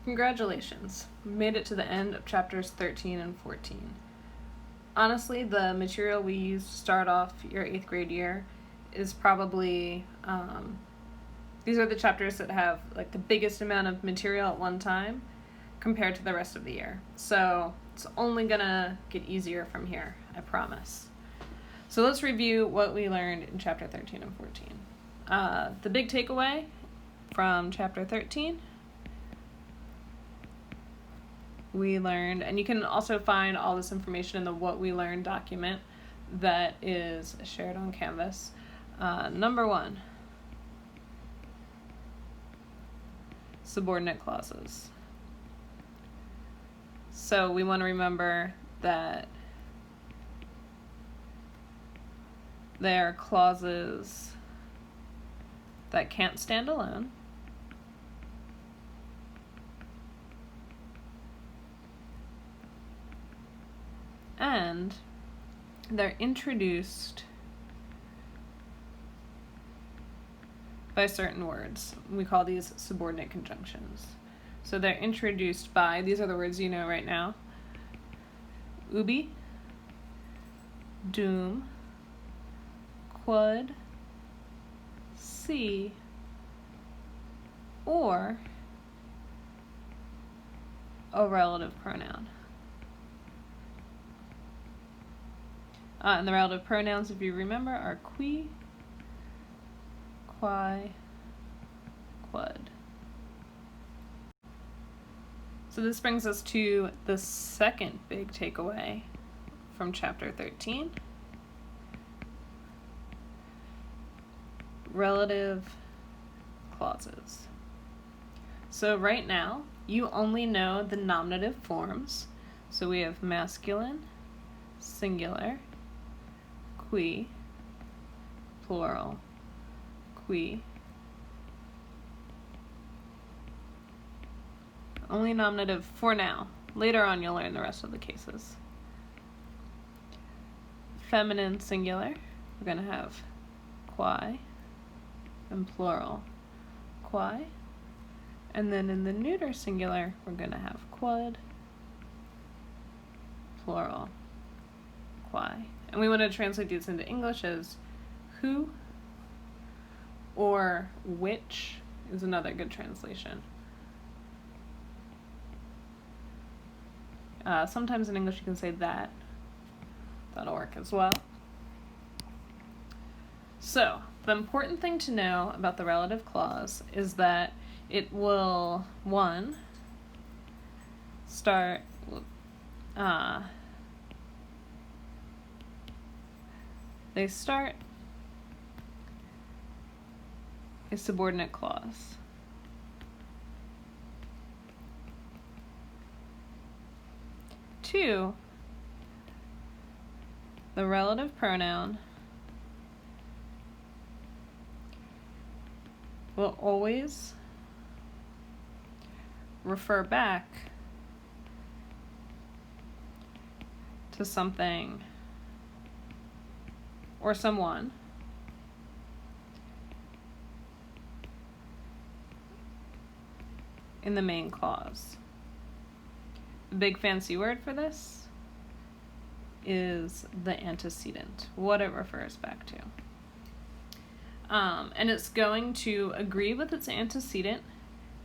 Congratulations, we made it to the end of chapters 13 and 14. Honestly, the material we used to start off your 8th grade year is probably, these are the chapters that have like the biggest amount of material at one time compared to the rest of the year. So it's only gonna get easier from here, I promise. So let's review what we learned in chapter 13 and 14. The big takeaway from chapter 13, we learned, and you can also find all this information in the What We Learned document that is shared on Canvas. Number 1, subordinate clauses. So we want to remember that they are clauses that can't stand alone. And they're introduced by certain words. We call these subordinate conjunctions. So they're introduced by, these are the words you know right now: ubi, dum, quod, si, or a relative pronoun. And the relative pronouns, if you remember, are qui, quae, quod. So this brings us to the second big takeaway from chapter 13. Relative clauses. So right now, you only know the nominative forms. So we have masculine, singular, qui, plural, qui. Only nominative for now. Later on you'll learn the rest of the cases. Feminine singular, we're going to have quae, and plural, quae. And then in the neuter singular, we're going to have quod, plural, quae. And we want to translate these into English as who or which is another good translation. Sometimes in English you can say that. That'll work as well. So, the important thing to know about the relative clause is that it will, one, start, they start a subordinate clause. Two, the relative pronoun will always refer back to something or someone in the main clause. The big fancy word for this is the antecedent, what it refers back to. And it's going to agree with its antecedent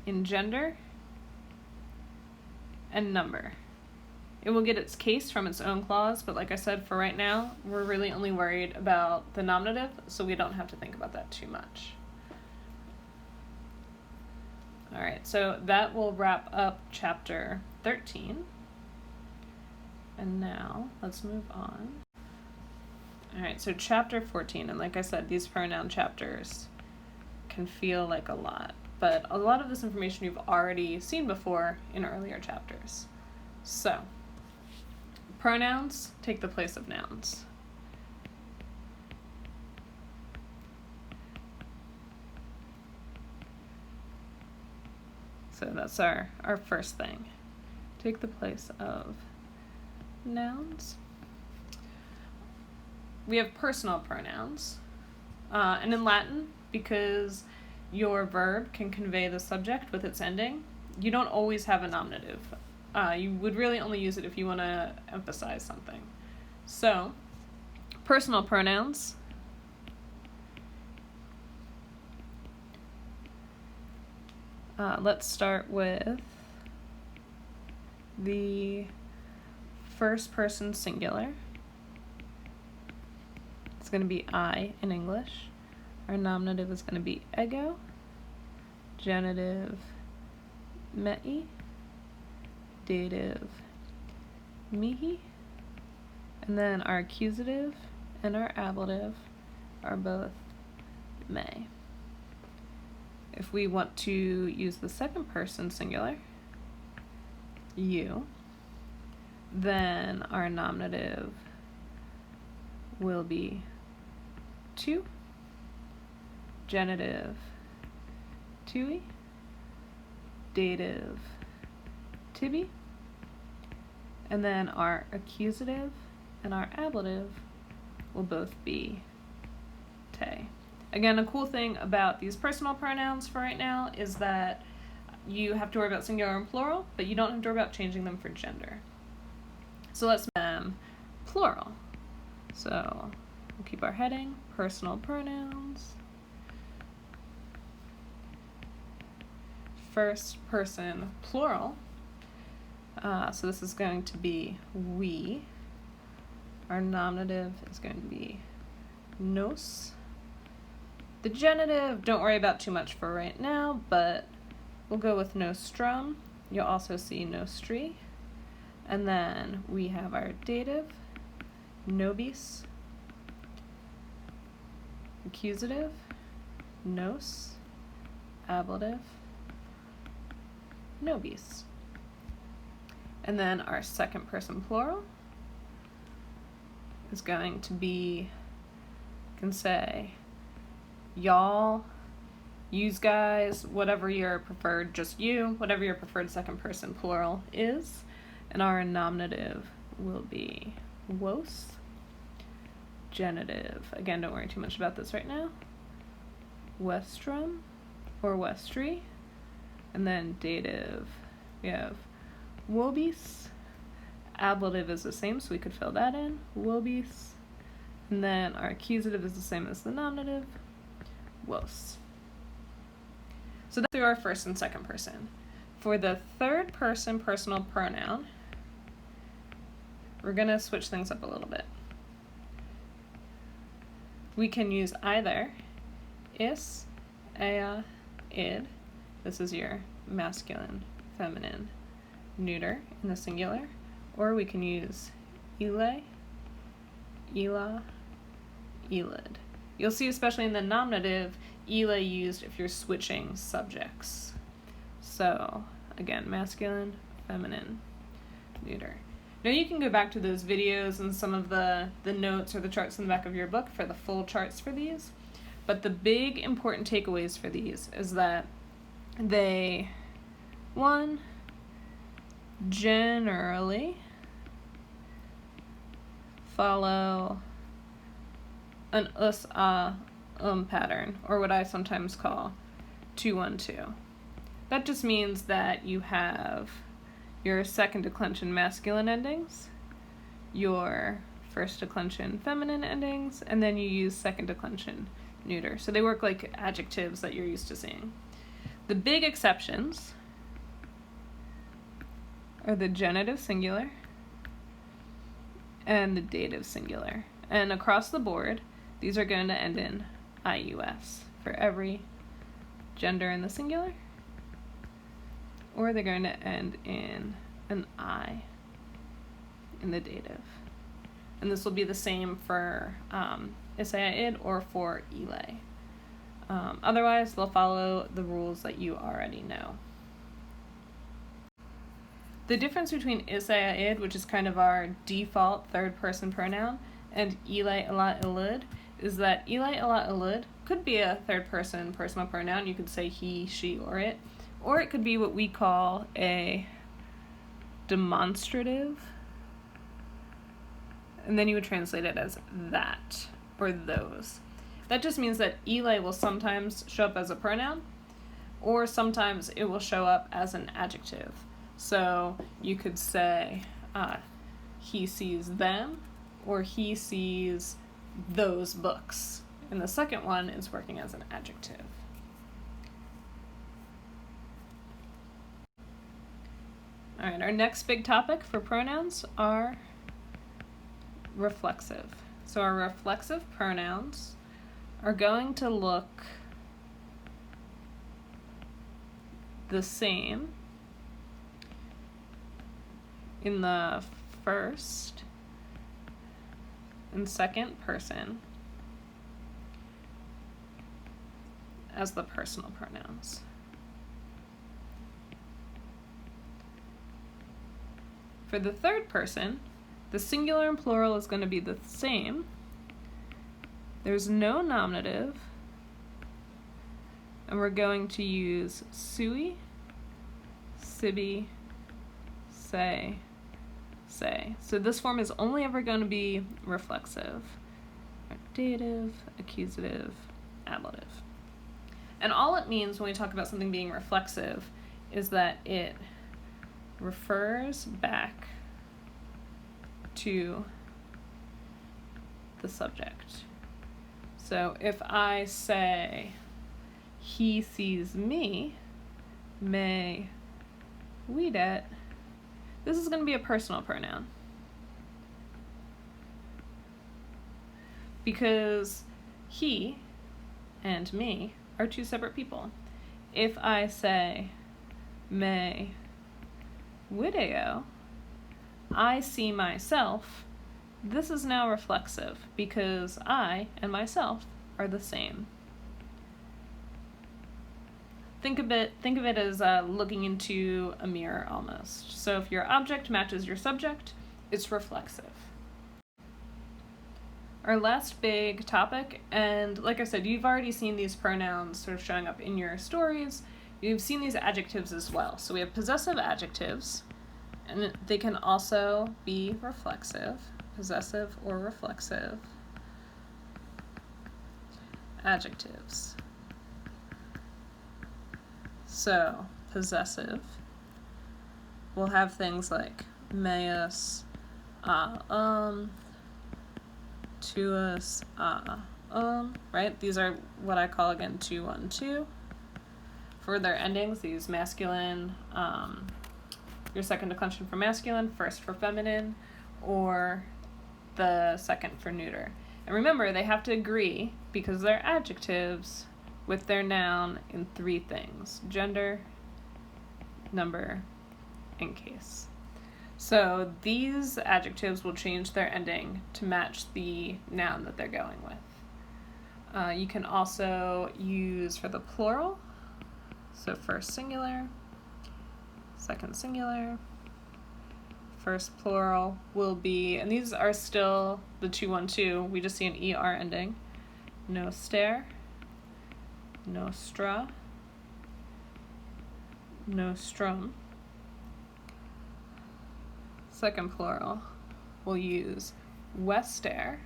in gender and number. It will get its case from its own clause, but like I said, for right now, we're really only worried about the nominative, so we don't have to think about that too much. Alright, so that will wrap up chapter 13. And now, let's move on. Alright, so chapter 14, and like I said, these pronoun chapters can feel like a lot, but a lot of this information you've already seen before in earlier chapters. So, pronouns take the place of nouns. So that's our first thing. Take the place of nouns. We have personal pronouns. And in Latin, because your verb can convey the subject with its ending, you don't always have a nominative. You would really only use it if you want to emphasize something. So, personal pronouns. Let's start with the first person singular. It's going to be I in English. Our nominative is going to be ego. Genitive, mei. Dative, mihi. And then our accusative and our ablative are both may. If we want to use the second person singular, you, then our nominative will be tu, genitive, tui, dative, tibi, and then our accusative and our ablative will both be te. Again, a cool thing about these personal pronouns for right now is that you have to worry about singular and plural, but you don't have to worry about changing them for gender. So let's make them plural. So we'll keep our heading, personal pronouns. First person plural. So this is going to be we. Our nominative is going to be nos. The genitive, don't worry about too much for right now, but we'll go with nostrum. You'll also see nostri. And then we have our dative, nobis. Accusative, nos. Ablative, nobis. And then our second person plural is going to be, you can say, y'all, yous guys, whatever your preferred, just you, whatever your preferred second person plural is. And our nominative will be wos. Genitive, again, don't worry too much about this right now. Westrum or westry. And then dative, we have wobis. Ablative is the same, so we could fill that in, wobis. And then our accusative is the same as the nominative, wos. So that's through our first and second person. For the third person personal pronoun, we're going to switch things up a little bit. We can use either is, ea, id. This is your masculine, feminine, neuter in the singular. Or we can use ile, ela, elid. You'll see, especially in the nominative, ile used if you're switching subjects. So, again, masculine, feminine, neuter. Now you can go back to those videos and some of the notes or the charts in the back of your book for the full charts for these. But the big important takeaways for these is that they, one, generally follow an us, pattern, or what I sometimes call 2-1-2. That just means that you have your second declension masculine endings, your first declension feminine endings, and then you use second declension neuter. So they work like adjectives that you're used to seeing. The big exceptions are the genitive singular and the dative singular. And across the board, these are going to end in IUS for every gender in the singular, or they're going to end in an I in the dative. And this will be the same for Isai-id or for Ile. Otherwise, they'll follow the rules that you already know. The difference between Isai-id, which is kind of our default third-person pronoun, and Ile, Ila, Ilud, is that Ile, Ila, Ilud could be a third-person personal pronoun. You could say he, she, or it. Or it could be what we call a demonstrative, and then you would translate it as that or those. That just means that Ile will sometimes show up as a pronoun, or sometimes it will show up as an adjective. So you could say, he sees them, or he sees those books. And the second one is working as an adjective. All right, our next big topic for pronouns are reflexive. So our reflexive pronouns are going to look the same in the first and second person as the personal pronouns. For the third person, the singular and plural is going to be the same. There's no nominative, and we're going to use sui, sibi, say, say. So this form is only ever going to be reflexive, dative, accusative, ablative. And all it means when we talk about something being reflexive is that it refers back to the subject. So if I say, he sees me, me videt, this is going to be a personal pronoun. Because he and me are two separate people. If I say, me video, I see myself, this is now reflexive because I and myself are the same. Think of it as looking into a mirror almost. So if your object matches your subject, it's reflexive. Our last big topic, and like I said, you've already seen these pronouns sort of showing up in your stories. You've seen these adjectives as well. So we have possessive adjectives, and they can also be reflexive, possessive or reflexive adjectives. So possessive will have things like meus, tuus, right? These are what I call, again, 2, 1, 2. For their endings, these masculine, your second declension for masculine, first for feminine, or the second for neuter. And remember, they have to agree, because they're adjectives, with their noun in 3 things: gender, number, and case. So these adjectives will change their ending to match the noun that they're going with. You can also use for the plural, so first singular, second singular, first plural will be, and these are still the 2, 1, 2, we just see an ER ending: noster, nostra, nostrum. Second plural, we'll use wester,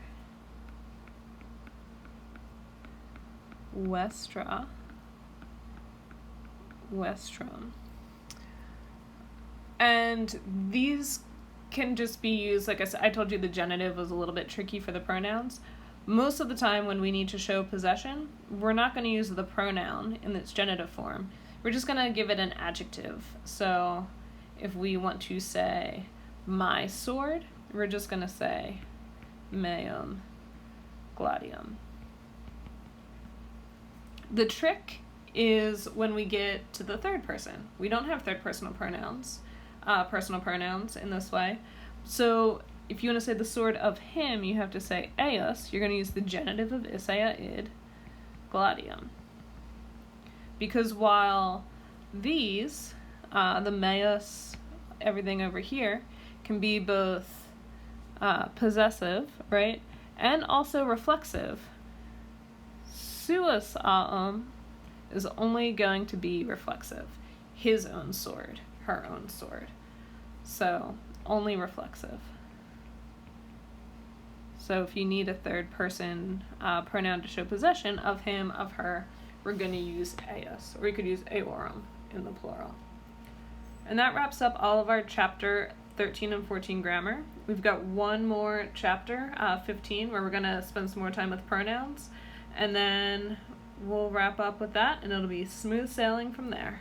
westra, westrum. And these can just be used, like I told you, the genitive was a little bit tricky for the pronouns. Most of the time when we need to show possession, we're not going to use the pronoun in its genitive form. We're just going to give it an adjective. So if we want to say my sword, we're just going to say meum gladium. The trick is when we get to the third person. We don't have third personal pronouns in this way. So if you want to say the sword of him, you have to say eos. You're going to use the genitive of isea id, gladium. Because while these, the meus, everything over here, can be both possessive, right, and also reflexive, suis aum is only going to be reflexive. His own sword, her own sword. So only reflexive. So if you need a third person pronoun to show possession of him, of her, we're going to use eus, or we could use eorum in the plural. And that wraps up all of our chapter 13 and 14 grammar. We've got one more chapter, 15, where we're going to spend some more time with pronouns, and then we'll wrap up with that, and it'll be smooth sailing from there.